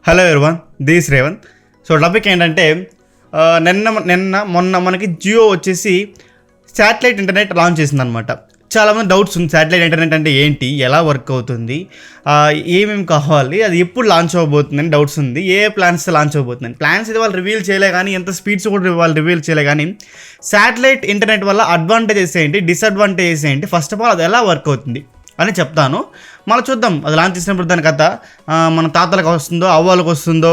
Hello everyone, this Revanth. So topic ఏంటంటే మొన్న మనకి జియో వచ్చేసి శాటిలైట్ ఇంటర్నెట్ లాంచ్ చేసిందనమాట. చాలామంది డౌట్స్ ఉంది, శాటిలైట్ ఇంటర్నెట్ అంటే ఏంటి, ఎలా వర్క్ అవుతుంది, ఏమేమి కావాలి, అది ఎప్పుడు లాంచ్ అవ్వబోతుంది అని డౌట్స్ ఉంది. ఏ ప్లాన్స్ లాంచ్ అవ్వబోతుంది, ప్లాన్స్ అయితే వాళ్ళు రివీల్ చేయలే కానీ, ఎంత స్పీడ్స్ కూడా వాళ్ళు రివీల్ చేయలే కానీ, శాటిలైట్ ఇంటర్నెట్ వల్ల అడ్వాంటేజెస్ ఏంటి, డిసడ్వాంటేజెస్ ఏంటి, ఫస్ట్ ఆఫ్ ఆల్ అది ఎలా వర్క్ అవుతుంది అని చెప్తాను. మళ్ళీ చూద్దాం అది లాంచ్ చేసినప్పుడు దాని కథ మన తాతలకు వస్తుందో, అవ్వాలకు వస్తుందో,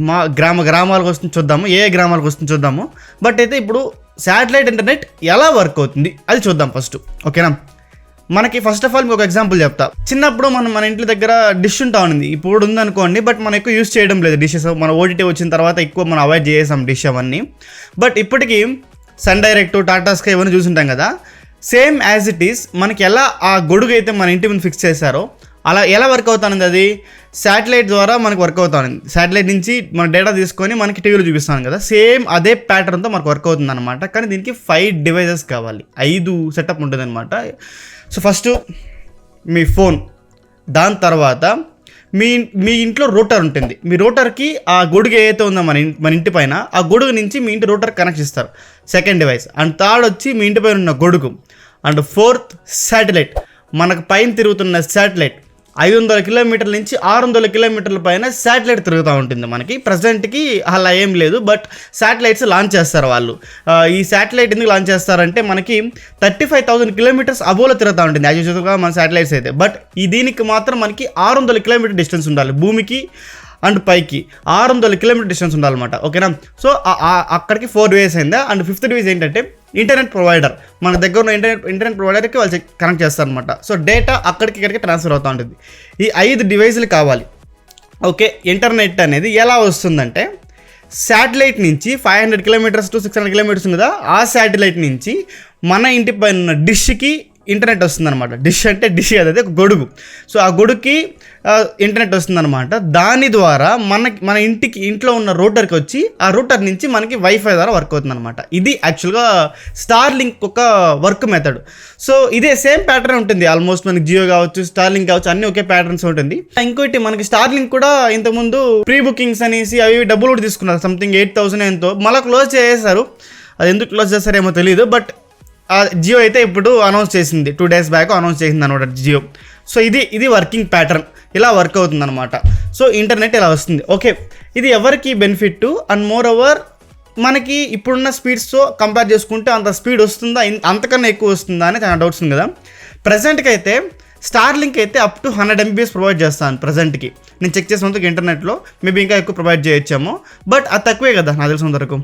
మా గ్రామాలకు వస్తుంది చూద్దాము, ఏ గ్రామాలకు వస్తుందో చూద్దాము. బట్ అయితే ఇప్పుడు శాటిలైట్ ఇంటర్నెట్ ఎలా వర్క్ అవుతుంది అది చూద్దాం ఫస్ట్, ఓకేనా. మనకి ఫస్ట్ ఆఫ్ ఆల్ మీకు ఒక ఎగ్జాంపుల్ చెప్తా. చిన్నప్పుడు మన ఇంటి దగ్గర డిష్ ఉంటా ఉంది, ఇప్పుడు ఉందనుకోండి, బట్ మనం ఎక్కువ యూస్ చేయడం లేదు డిషెస్. మన ఓటీటీ వచ్చిన తర్వాత ఎక్కువ మనం అవాయిడ్ చేసాం డిష్ అవన్నీ. బట్ ఇప్పటికీ సన్ డైరెక్ట్, టాటా స్కై ఇవన్నీ చూసుంటాం కదా. సేమ్ యాజ్ ఇట్ ఈస్ మనకి ఎలా ఆ గొడుగు అయితే మన ఇంటి ముందు ఫిక్స్ చేశారో అలా ఎలా వర్క్ అవుతానండి, అది శాటిలైట్ ద్వారా మనకు వర్క్ అవుతానండి. శాటిలైట్ నుంచి మన డేటా తీసుకొని మనకి టీవీలో చూపిస్తాను కదా, సేమ్ అదే ప్యాటర్న్తో మనకు వర్క్ అవుతుంది అనమాట. కానీ దీనికి 5 డివైజెస్ కావాలి, 5 సెటప్ ఉంటుంది అనమాట. సో ఫస్ట్ మీ ఫోన్, దాని తర్వాత మీ ఇంట్లో రూటర్ ఉంటుంది. మీ రూటర్కి ఆ గొడుగు ఏదైతే ఉందో మన ఇంటి పైన, ఆ గొడుగు నుంచి మీ ఇంటి రూటర్ కనెక్ట్ ఇస్తారు, సెకండ్ డివైస్. అండ్ థర్డ్ వచ్చి మీ ఇంటి పైన ఉన్న గొడుగు. అండ్ ఫోర్త్ శాటిలైట్, మనకు పైన తిరుగుతున్న శాటిలైట్ 500 కిలోమీటర్ల నుంచి 600 కిలోమీటర్ల పైన శాటిలైట్ తిరుగుతూ ఉంటుంది. మనకి ప్రజెంట్కి అలా ఏం లేదు, బట్ శాటిలైట్స్ లాంచ్ చేస్తారు వాళ్ళు. ఈ శాటిలైట్ ఎందుకు లాంచ్ చేస్తారంటే మనకి 35,000 కిలోమీటర్స్ అబోలో తిరుగుతూ ఉంటుంది యాజ్ యూజువల్గా మన శాటిలైట్స్ అయితే. బట్ ఈ దీనికి మాత్రం మనకి 600 కిలోమీటర్ డిస్టెన్స్ ఉండాలి, భూమికి అండ్ పైకి 600 కిలోమీటర్ డిస్టెన్స్ ఉండాలన్నమాట, ఓకేనా. సో అక్కడికి 4 డివైస్ అయిందా. అండ్ 5th డివైస్ ఏంటంటే ఇంటర్నెట్ ప్రొవైడర్, మన దగ్గర ఉన్న ఇంటర్నెట్ ప్రొవైడర్కి వాళ్ళు కనెక్ట్ చేస్తారనమాట. సో డేటా అక్కడికి ఇక్కడికి ట్రాన్స్ఫర్ అవుతూ ఉంటుంది. ఈ 5 డివైజులు కావాలి, ఓకే. ఇంటర్నెట్ అనేది ఎలా వస్తుందంటే శాటిలైట్ నుంచి 500 కిలోమీటర్స్ టు 600 కిలోమీటర్స్ ఉంది కదా, ఆ శాటిలైట్ నుంచి మన ఇంటి పైన ఉన్న డిష్కి ఇంటర్నెట్ వస్తుందన్నమాట. డిష్ అంటే డిష్ అదే ఒక గొడుగు. సో ఆ గొడుగుకి ఇంటర్నెట్ వస్తుందన్నమాట. దాని ద్వారా మన ఇంట్లో ఉన్న రూటర్కి వచ్చి ఆ రూటర్ నుంచి మనకి వైఫై ద్వారా వర్క్ అవుతుంది అనమాట. ఇది యాక్చువల్గా స్టార్ లింక్ ఒక వర్క్ మెథడ్. సో ఇదే సేమ్ ప్యాటర్న్ ఉంటుంది ఆల్మోస్ట్. మనకి జియో కావచ్చు, స్టార్ లింక్ కావచ్చు, అన్ని ఒకే ప్యాటర్న్స్ ఉంటుంది. ఇంకోటి మనకి స్టార్ లింక్ కూడా ఇంతకుముందు ప్రీ బుకింగ్స్ అనేసి అవి డబ్బులు కూడా తీసుకున్నారు, సంథింగ్ 8,000 ఎంతో. మళ్ళీ క్లోజ్ చేసేసారు, అది ఎందుకు క్లోజ్ చేస్తారేమో తెలియదు. బట్ జియో అయితే ఇప్పుడు అనౌన్స్ చేసింది, 2 days బ్యాక్ అనౌన్స్ చేసింది అనమాట జియో. సో ఇది వర్కింగ్ ప్యాటర్న్, ఇలా వర్క్ అవుతుంది అనమాట. సో ఇంటర్నెట్ ఇలా వస్తుంది, ఓకే. ఇది ఎవరికి బెనిఫిట్ అండ్ మోర్ ఓవర్ మనకి ఇప్పుడున్న స్పీడ్స్తో కంపేర్ చేసుకుంటే అంత స్పీడ్ వస్తుందా, అంతకన్నా ఎక్కువ వస్తుందా అని చాలా డౌట్స్ ఉంది కదా. ప్రజెంట్కి అయితే స్టార్ లింక్ అయితే అప్ టు 100 MBPS ప్రొవైడ్ చేస్తాను ప్రజెంట్కి. నేను చెక్ చేసినందుకు ఇంటర్నెట్లో మేబీ ఇంకా ఎక్కువ ప్రొవైడ్ చేయొచ్చాము, బట్ అది తక్కువే కదా నాకు తెలిసినంత వరకు,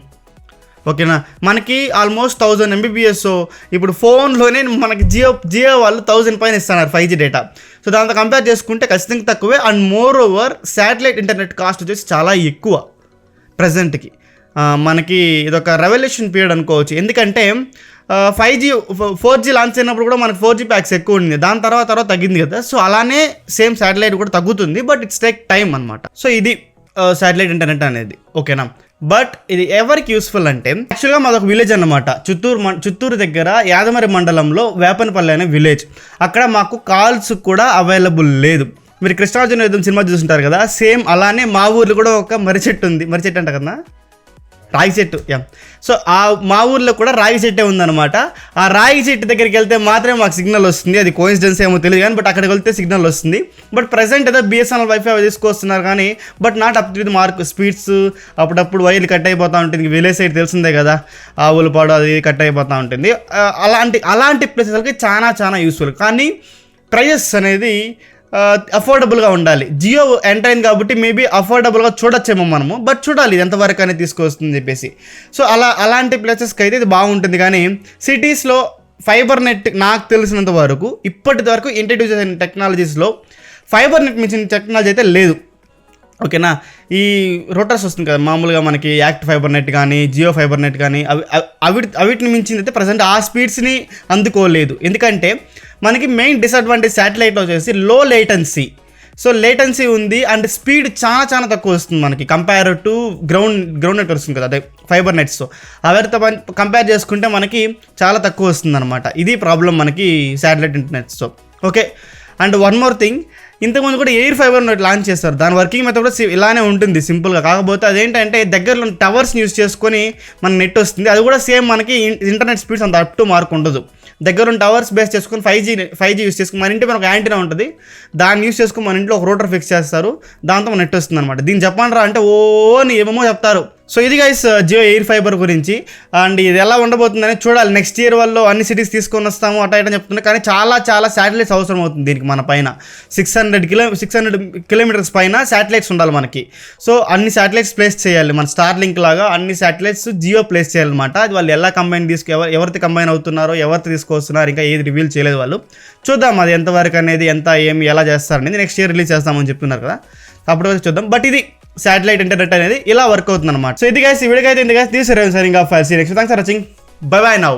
ఓకేనా. మనకి ఆల్మోస్ట్ 1000 MBPS. ఇప్పుడు ఫోన్లోనే మనకి జియో వాళ్ళు 1000 పైన ఇస్తున్నారు 5G డేటా. సో దాంతో కంపేర్ చేసుకుంటే ఖచ్చితంగా తక్కువే. And more over satellite internet cost వచ్చేసి చాలా ఎక్కువ ప్రజెంట్కి. మనకి ఇదొక రెవల్యూషన్ పీరియడ్ అనుకోవచ్చు. ఎందుకంటే 4G లాంచ్ అయినప్పుడు కూడా మనకి 4G ప్యాక్స్ ఎక్కువ ఉంది, దాని తర్వాత తగ్గింది కదా. సో అలానే సేమ్ శాటిలైట్ కూడా తగ్గుతుంది, బట్ ఇట్స్ టేక్ టైం అనమాట. సో ఇది శాటిలైట్ ఇంటర్నెట్ అనేది, ఓకేనా. బట్ ఇది ఎవరికి యూస్ఫుల్ అంటే యాక్చువల్గా మాదొక విలేజ్ అన్నమాట. చిత్తూరు దగ్గర యాదమరి మండలంలో వేపనపల్లి అనే విలేజ్. అక్కడ మాకు కాల్స్ కూడా అవైలబుల్ లేదు. మీరు కృష్ణార్జున యుద్ధం సినిమా చూస్తుంటారు కదా, సేమ్ అలానే మా ఊర్లో కూడా ఒక మర్రి చెట్టు ఉంది. మర్రి చెట్టు అంట కదా, రాగి చెట్టు. సో మా ఊర్లో కూడా రాగి చెట్టే ఉందన్నమాట. ఆ రాగి చెట్టు దగ్గరికి వెళ్తే మాత్రమే మాకు సిగ్నల్ వస్తుంది. అది కోయిన్సిడెన్స్ ఏమో తెలియదు కానీ, బట్ అక్కడికి వెళ్తే సిగ్నల్ వస్తుంది. బట్ ప్రజెంట్ ఏదో BSNL వైఫై తీసుకొస్తున్నారు కానీ, but not up to the mark. Speeds అప్పుడప్పుడు వైర్లు కట్ అయిపోతూ ఉంటుంది. విలేజ్ సైడ్ తెలిసిందే కదా, ఆవులపాడు అది కట్ అయిపోతూ ఉంటుంది. అలాంటి ప్లేసెస్కి చాలా యూస్ఫుల్. కానీ ప్రైజెస్ అనేది అఫోర్డబుల్గా ఉండాలి. జియో ఎంటైన్ కాబట్టి మేబీ అఫోర్డబుల్గా చూడొచ్చేమో మనము, బట్ చూడాలి ఎంతవరకు అనేది తీసుకొస్తుందని చెప్పేసి. సో అలాంటి ప్లేసెస్కి అయితే ఇది బాగుంటుంది. కానీ సిటీస్లో ఫైబర్ నెట్ నాకు తెలిసినంత వరకు ఇప్పటి వరకు ఇంట్రడ్యూస్ అయిన టెక్నాలజీస్లో ఫైబర్ నెట్ మించిన టెక్నాలజీ అయితే లేదు, ఓకేనా. ఈ రూటర్స్ వస్తుంది కదా మామూలుగా మనకి, యాక్ట్ ఫైబర్ నెట్ కానీ, జియో ఫైబర్ నెట్ కానీ, అవిటిని మించింది అయితే ప్రజెంట్ ఆ స్పీడ్స్ని అందుకోలేదు. ఎందుకంటే మనకి మెయిన్ డిసడ్వాంటేజ్ శాటిలైట్లో వచ్చేసి లో లేటెన్సీ. సో లేటెన్సీ ఉంది అండ్ స్పీడ్ చాలా తక్కువ వస్తుంది మనకి కంపేర్ టు గ్రౌండ్ నెట్ వస్తుంది కదా, అదే ఫైబర్ నెట్స్తో. అవరితో కంపేర్ చేసుకుంటే మనకి చాలా తక్కువ వస్తుంది అనమాట. ఇది ప్రాబ్లం మనకి శాటిలైట్ ఇంటర్నెట్స్తో, okay. And one more thing, ఇంతకుముందు కూడా ఎయిర్ ఫైబర్ లాంచ్ చేస్తారు. దాని వర్కింగ్ మెథడ్ కూడా ఇలానే ఉంటుంది సింపుల్గా. కాకపోతే అదేంటంటే దగ్గరలో టవర్స్ని యూస్ చేసుకొని మన నెట్ వస్తుంది. అది కూడా సేమ్ మనకి ఇంటర్నెట్ స్పీడ్స్ అంత అప్ టు మార్క్ ఉండదు. దగ్గర టవర్స్ బేస్ చేసుకొని 5G యూస్ చేసుకుని మన ఇంటి పైన ఒక యాంటీనా ఉంటుంది, దాన్ని యూస్ చేసుకుని మన ఇంట్లో ఒక రూటర్ ఫిక్స్ చేస్తారు, దాంతో నెట్ వస్తుంది అనమాట. దీన్ని చెప్పండి అంటే అని ఏమేమో చెప్తారు. సో ఇది గైస్ జియో ఎయిర్ ఫైబర్ గురించి. అండ్ ఇది ఎలా ఉండబోతుందని చూడాలి. నెక్స్ట్ ఇయర్ వాళ్ళు అన్ని సిటీస్ తీసుకొని వస్తాము అట్లా ఇట్లా చెప్తున్నారు. కానీ చాలా శాటిలైట్స్ అవసరం అవుతుంది దీనికి. మన పైన 600 కిలోమీటర్స్ పైన శాటిలైట్స్ ఉండాలి మనకి. సో అన్ని శాటిలైట్స్ ప్లేస్ చేయాలి. మన స్టార్ లింక్ లాగా అన్ని శాటిలైట్స్ జియో ప్లేస్ చేయాలన్నమాట. అది వాళ్ళు ఎలా కంబైన్ ఎవరితో కంబైన్ అవుతున్నారో, ఎవరితో తీసుకొస్తున్నారు ఇంకా ఏది రివీల్ చేయలేదు వాళ్ళు. చూద్దాం అది ఎంతవరకు అనేది, ఎలా చేస్తారనేది నెక్స్ట్ ఇయర్ రిలీజ్ చేస్తామని చెప్తున్నారు కదా, అప్పటి వరకు చూద్దాం. బట్ ఇది శాటిలైట్ ఇంటర్నెట్ అనేది ఇలా వర్క్ అవుతుంది అనమాట. సో ఇది గైస్ ఈ వీడియోకి అయితే ఇంత guys, this is signing off. See next. Thanks for watching. Bye bye now.